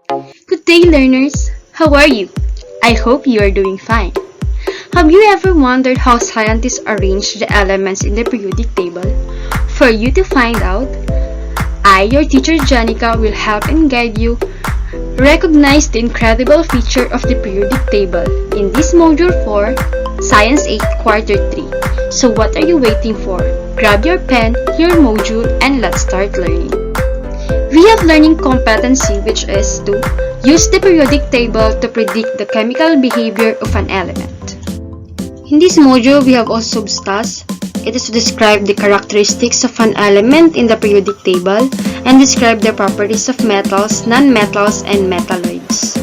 Good day, learners! How are you? I hope you are doing fine. Have you ever wondered how scientists arrange the elements in the periodic table? For you to find out, I, your teacher Genica, will help and guide you recognize the incredible feature of the periodic table in this Module 4, Science 8, Quarter 3. So what are you waiting for? Grab your pen, your module, and let's start learning. We have learning competency, which is to use the periodic table to predict the chemical behavior of an element. In this module, we have also substas. It is to describe the characteristics of an element in the periodic table and describe the properties of metals, nonmetals, and metalloids.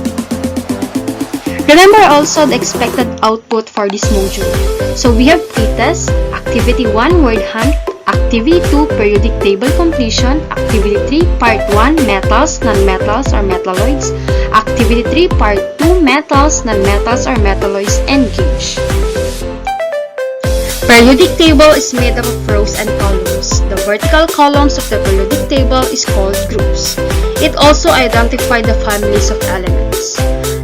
Remember also the expected output for this module. So we have pre-test, Activity 1, Word Hunt, Activity 2, Periodic Table Completion, Activity 3, Part 1, Metals, Nonmetals, or Metalloids, Activity 3, Part 2, Metals, Nonmetals, or Metalloids, and Gauge. Periodic table is made up of rows and columns. The vertical columns of the periodic table is called groups. It also identifies the families of elements.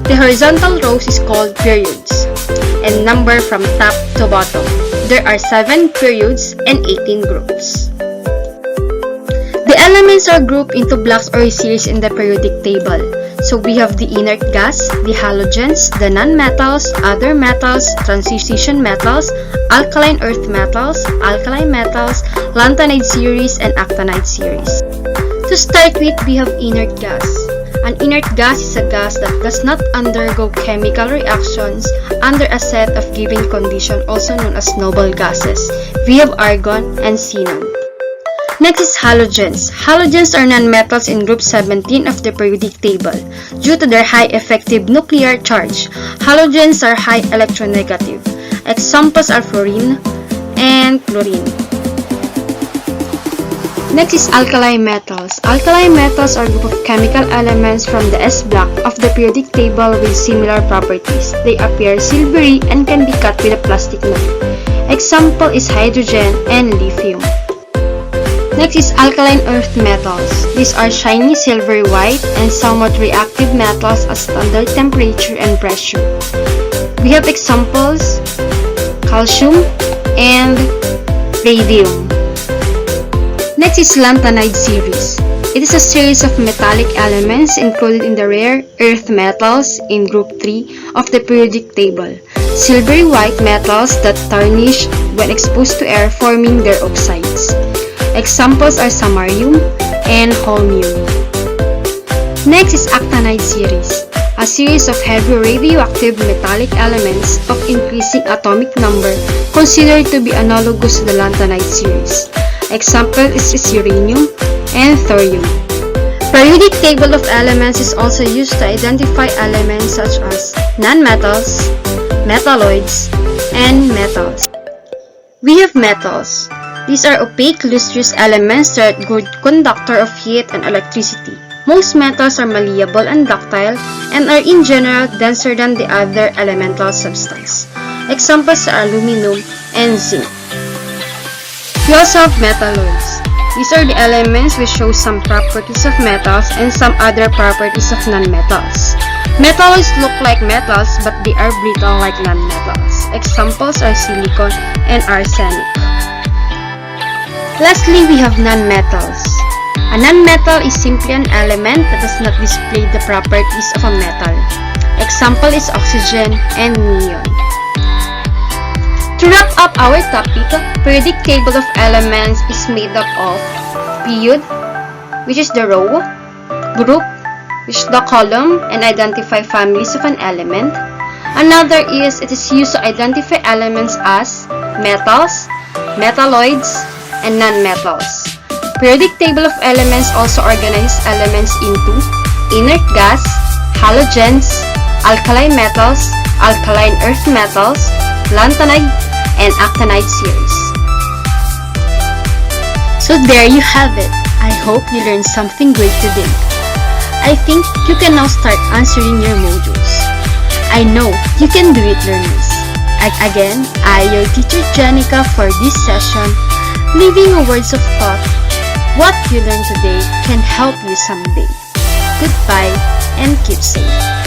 The horizontal rows is called periods and number from top to bottom. There are 7 periods and 18 groups. The elements are grouped into blocks or series in the periodic table. So we have the inert gas, the halogens, the nonmetals, other metals, transition metals, alkaline earth metals, alkaline metals, lanthanide series, and actinide series. To start with, we have inert gas. An inert gas is a gas that does not undergo chemical reactions under a set of given conditions, also known as noble gases. We have argon and xenon. Next is halogens. Halogens are nonmetals in group 17 of the periodic table. Due to their high effective nuclear charge, halogens are high electronegative. Examples are fluorine and chlorine. Next is alkali metals. Alkali metals are a group of chemical elements from the S block of the periodic table with similar properties. They appear silvery and can be cut with a plastic knife. Example is hydrogen and lithium. Next is alkaline earth metals. These are shiny silvery white and somewhat reactive metals at standard temperature and pressure. We have examples, calcium and radium. Next is lanthanide series. It is a series of metallic elements included in the rare earth metals in group 3 of the periodic table. Silvery white metals that tarnish when exposed to air, forming their oxides. Examples are samarium and holmium. Next is actinide series, a series of heavy radioactive metallic elements of increasing atomic number considered to be analogous to the lanthanide series. Example is uranium and thorium. Periodic table of elements is also used to identify elements such as nonmetals, metalloids, and metals. We have metals. These are opaque, lustrous elements that are good conductor of heat and electricity. Most metals are malleable and ductile and are in general denser than the other elemental substance. Examples are aluminum and zinc. We also have metalloids. These are the elements which show some properties of metals and some other properties of nonmetals. Metalloids look like metals but they are brittle like nonmetals. Examples are silicon and arsenic. Lastly, we have nonmetals. A nonmetal is simply an element that does not display the properties of a metal. Example is oxygen and neon. To wrap up our topic, periodic table of elements is made up of period, which is the row, group, which is the column and identify families of an element. Another is it is used to identify elements as metals, metalloids, and nonmetals. Periodic table of elements also organizes elements into inert gas, halogens, alkaline metals, alkaline earth metals, lanthanide, and actinide series. So there you have it. I hope you learned something great today. I think you can now start answering your modules. I know you can do it, learners. Again, I, your teacher Genica, for this session, leaving a words of thought. What you learned today can help you someday. Goodbye and keep safe.